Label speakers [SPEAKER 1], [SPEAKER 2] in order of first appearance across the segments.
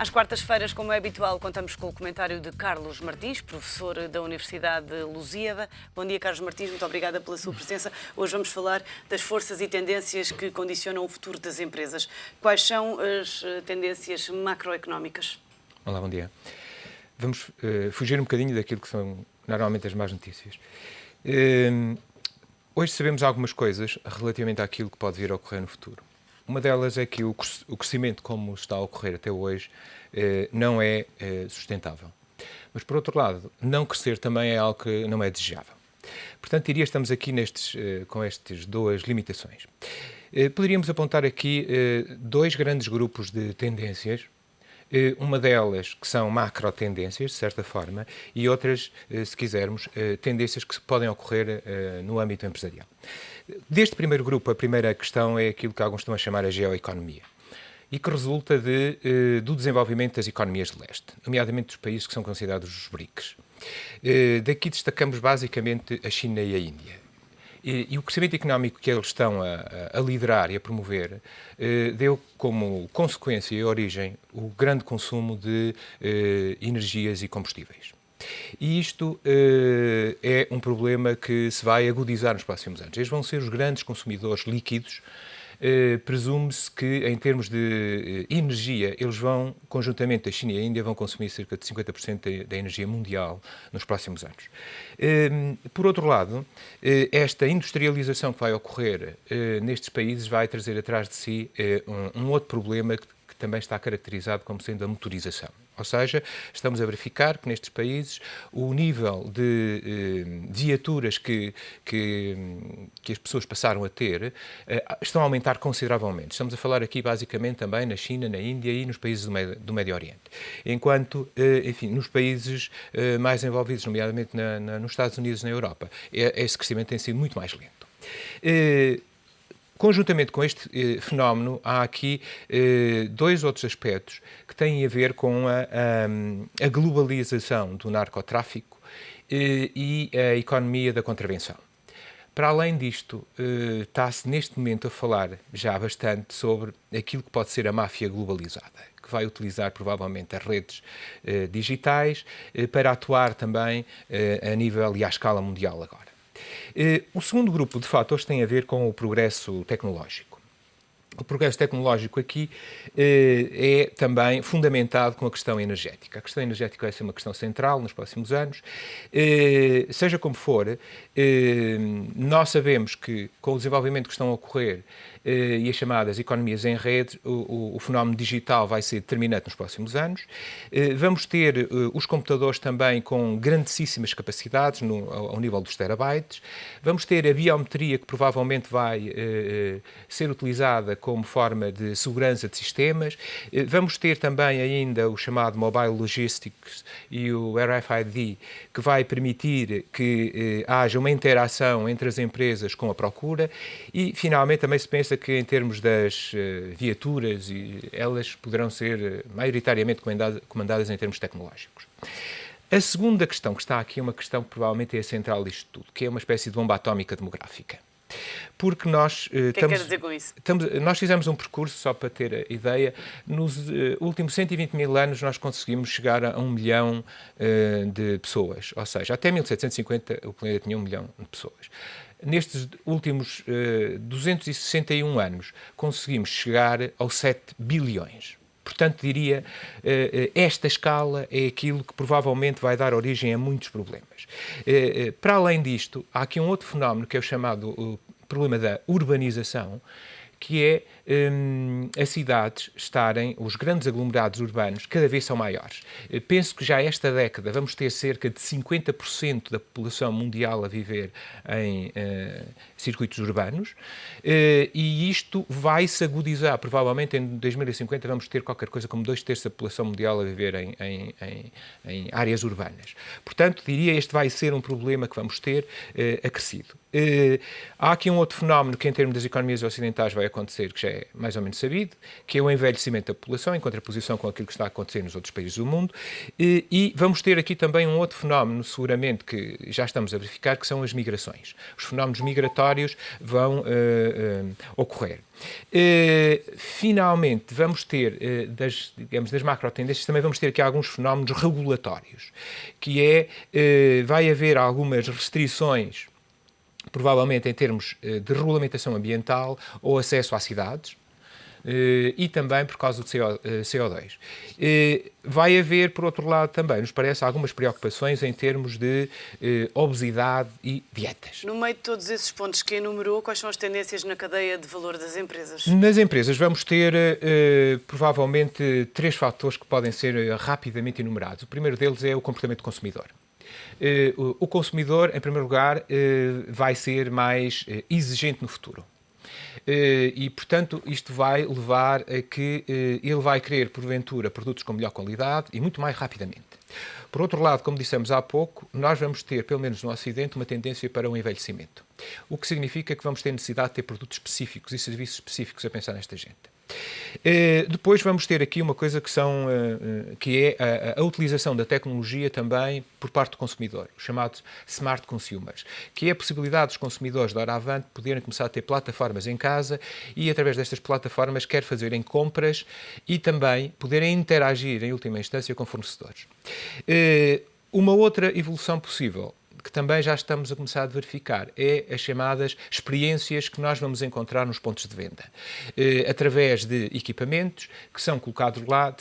[SPEAKER 1] Às quartas-feiras, como é habitual, contamos com o comentário de Carlos Martins, professor da Universidade de Lusíada. Bom dia, Carlos Martins, muito obrigada pela sua presença. Hoje vamos falar das forças e tendências que condicionam o futuro das empresas. Quais são as tendências macroeconómicas?
[SPEAKER 2] Olá, bom dia. Vamos fugir um bocadinho daquilo que são normalmente as más notícias. Hoje sabemos algumas coisas relativamente àquilo que pode vir a ocorrer no futuro. Uma delas é que o crescimento, como está a ocorrer até hoje, não é sustentável. Mas, por outro lado, não crescer também é algo que não é desejável. Portanto, diria que estamos aqui com estas duas limitações. Poderíamos apontar aqui dois grandes grupos de tendências. Uma delas que são macro-tendências, de certa forma, e outras, se quisermos, tendências que podem ocorrer no âmbito empresarial. Deste primeiro grupo, a primeira questão é aquilo que alguns estão a chamar a geoeconomia e que resulta do desenvolvimento das economias de leste, nomeadamente dos países que são considerados os BRICS. Daqui destacamos basicamente a China e a Índia. E o crescimento económico que eles estão a liderar e a promover deu como consequência e origem o grande consumo de energias e combustíveis. E isto é um problema que se vai agudizar nos próximos anos. Eles vão ser os grandes consumidores líquidos. Presume-se que, em termos de energia, eles vão, conjuntamente a China e a Índia, vão consumir cerca de 50% da energia mundial nos próximos anos. Por outro lado, esta industrialização que vai ocorrer nestes países vai trazer atrás de si um outro problema que também está caracterizado como sendo a motorização. Ou seja, estamos a verificar que nestes países o nível de viaturas que as pessoas passaram a ter estão a aumentar consideravelmente. Estamos a falar aqui basicamente também na China, na Índia e nos países do Médio Oriente. Enquanto, enfim, nos países mais envolvidos, nomeadamente nos Estados Unidos e na Europa, esse crescimento tem sido muito mais lento. Conjuntamente com este fenómeno, há aqui dois outros aspectos que têm a ver com a globalização do narcotráfico e a economia da contravenção. Para além disto, está-se neste momento a falar já bastante sobre aquilo que pode ser a máfia globalizada, que vai utilizar provavelmente as redes digitais para atuar também a nível e à escala mundial agora. O segundo grupo de fatores tem a ver com o progresso tecnológico. O progresso tecnológico aqui é também fundamentado com a questão energética. A questão energética vai ser uma questão central nos próximos anos. Seja como for, nós sabemos que com o desenvolvimento que estão a ocorrer e as chamadas economias em rede, o fenómeno digital vai ser determinante nos próximos anos. Vamos ter os computadores também com grandíssimas capacidades ao nível dos terabytes. Vamos ter a biometria que provavelmente vai ser utilizada como forma de segurança de sistemas. Vamos ter também ainda o chamado Mobile Logistics e o RFID, que vai permitir que haja uma interação entre as empresas com a procura e, finalmente, também se pensa que em termos das viaturas, elas poderão ser maioritariamente comandadas em termos tecnológicos. A segunda questão que está aqui é uma questão que provavelmente é a central disto tudo, que é uma espécie de bomba atómica demográfica. Porque nós
[SPEAKER 1] quer dizer com isso?
[SPEAKER 2] Nós fizemos um percurso, só para ter a ideia, nos últimos 120 mil anos nós conseguimos chegar a 1 milhão de pessoas, ou seja, até 1750 o planeta tinha 1 milhão de pessoas. Nestes últimos 261 anos conseguimos chegar aos 7 bilhões. Portanto, diria, esta escala é aquilo que provavelmente vai dar origem a muitos problemas. Para além disto, há aqui um outro fenómeno que é o chamado problema da urbanização, que é as cidades os grandes aglomerados urbanos cada vez são maiores. Penso que já esta década vamos ter cerca de 50% da população mundial a viver em circuitos urbanos e isto vai se agudizar. Provavelmente em 2050 vamos ter qualquer coisa como 2/3 da população mundial a viver em áreas urbanas. Portanto, diria este vai ser um problema que vamos ter acrescido. Há aqui um outro fenómeno que em termos das economias ocidentais vai acontecer, que já é é mais ou menos sabido, que é o envelhecimento da população, em contraposição com aquilo que está a acontecer nos outros países do mundo. E vamos ter aqui também um outro fenómeno, seguramente, que já estamos a verificar, que são as migrações. Os fenómenos migratórios vão ocorrer. Finalmente, vamos ter, das macro-tendências, também vamos ter aqui alguns fenómenos regulatórios, que vai haver algumas restrições, provavelmente em termos de regulamentação ambiental ou acesso às cidades, e também por causa do CO2. Vai haver, por outro lado, também, nos parece, algumas preocupações em termos de obesidade e dietas.
[SPEAKER 1] No meio de todos esses pontos que enumerou, quais são as tendências na cadeia de valor das empresas?
[SPEAKER 2] Nas empresas vamos ter, provavelmente, 3 fatores que podem ser rapidamente enumerados. O primeiro deles é o comportamento do consumidor. O consumidor, em primeiro lugar, vai ser mais exigente no futuro. E, portanto, isto vai levar a que ele vai querer, porventura, produtos com melhor qualidade e muito mais rapidamente. Por outro lado, como dissemos há pouco, nós vamos ter, pelo menos no Ocidente, uma tendência para o envelhecimento. O que significa que vamos ter necessidade de ter produtos específicos e serviços específicos a pensar nesta gente. Depois vamos ter aqui uma coisa que é a utilização da tecnologia também por parte do consumidor, os chamados smart consumers, que é a possibilidade dos consumidores de hora avante poderem começar a ter plataformas em casa e, através destas plataformas, quer fazerem compras e também poderem interagir, em última instância, com fornecedores. Uma outra evolução possível, que também já estamos a começar a verificar, é as chamadas experiências que nós vamos encontrar nos pontos de venda, através de equipamentos que são colocados lá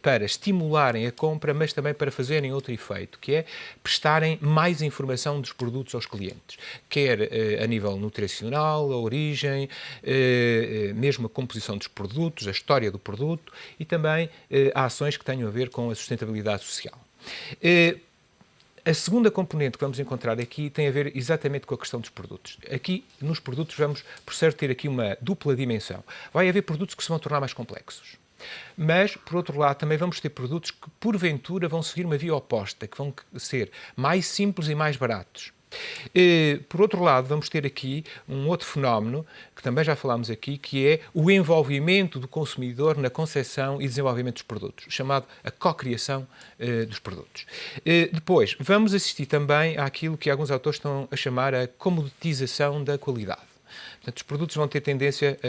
[SPEAKER 2] para estimularem a compra, mas também para fazerem outro efeito, que é prestarem mais informação dos produtos aos clientes, quer a nível nutricional, a origem, mesmo a composição dos produtos, a história do produto e também ações que tenham a ver com a sustentabilidade social. A segunda componente que vamos encontrar aqui tem a ver exatamente com a questão dos produtos. Aqui, nos produtos, vamos, por certo, ter aqui uma dupla dimensão. Vai haver produtos que se vão tornar mais complexos. Mas, por outro lado, também vamos ter produtos que, porventura, vão seguir uma via oposta, que vão ser mais simples e mais baratos. Por outro lado, vamos ter aqui um outro fenómeno, que também já falámos aqui, que é o envolvimento do consumidor na concepção e desenvolvimento dos produtos, chamado a co-criação dos produtos. Depois, vamos assistir também àquilo que alguns autores estão a chamar a comoditização da qualidade. Portanto, os produtos vão ter tendência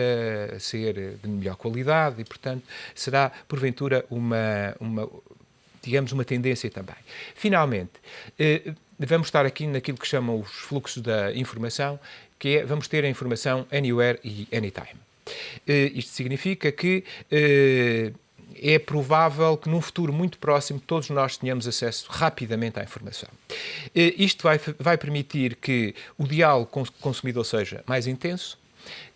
[SPEAKER 2] a ser de melhor qualidade e, portanto, será, porventura, digamos, uma tendência também. Finalmente, vamos estar aqui naquilo que chamam os fluxos da informação, que é, vamos ter a informação anywhere e anytime. Isto significa que é provável que num futuro muito próximo todos nós tenhamos acesso rapidamente à informação. Isto vai permitir que o diálogo com o consumidor seja mais intenso,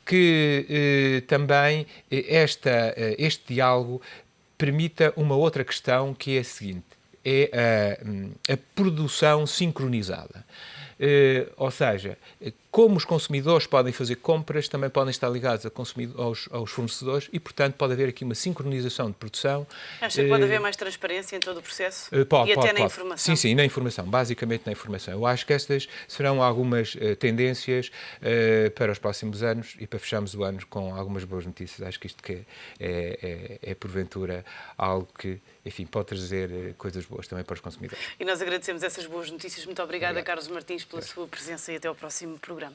[SPEAKER 2] que também este diálogo permita uma outra questão, que é a seguinte: é a produção sincronizada. Ou seja, como os consumidores podem fazer compras, também podem estar ligados aos fornecedores e, portanto, pode haver aqui uma sincronização de produção.
[SPEAKER 1] Acha que pode haver mais transparência em todo o processo?
[SPEAKER 2] Pode,
[SPEAKER 1] e até na
[SPEAKER 2] pode.
[SPEAKER 1] informação?
[SPEAKER 2] Sim, na informação, basicamente na informação. Eu acho que estas serão algumas tendências para os próximos anos e para fecharmos o ano com algumas boas notícias. Acho que isto que é porventura algo que, enfim, pode trazer coisas boas também para os consumidores.
[SPEAKER 1] E nós agradecemos essas boas notícias. Muito obrigada, Carlos Martins, pela sua presença e até ao próximo programa.